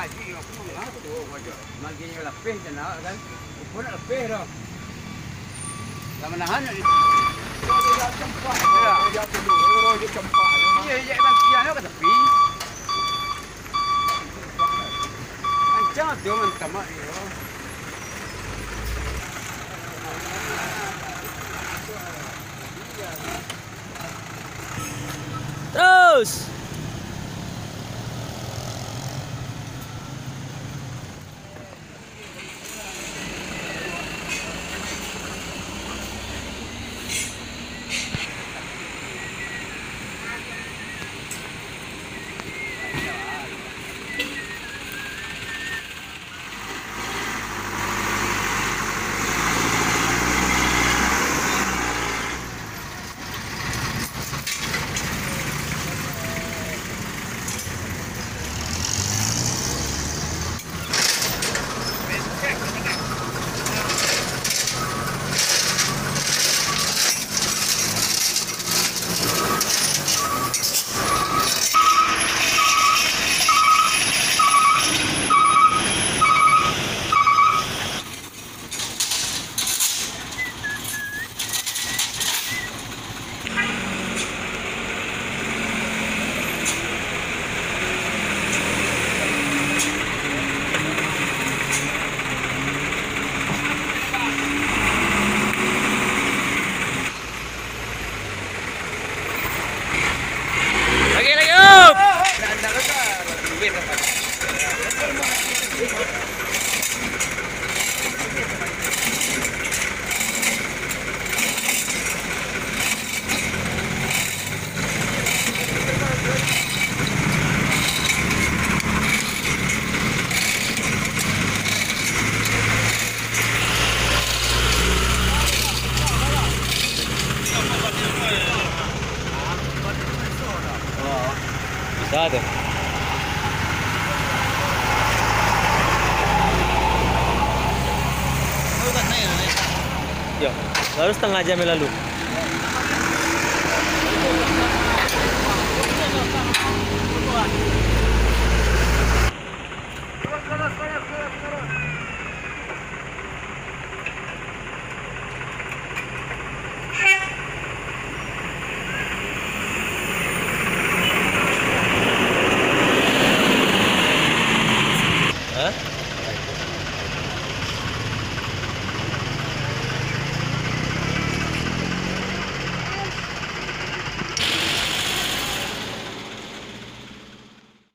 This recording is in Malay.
haji aku mengatur aja. Maginya lepih je nak kan. Pun nak lepih dah. Tak menahan ni. Dia campak. Dia dulu. Dia campak. Iya, ya bantian ke tepi. Ancang tu mentamak dia. Terus. Lagi up. Bisa tu. Ya, baru setengah jam yang lalu.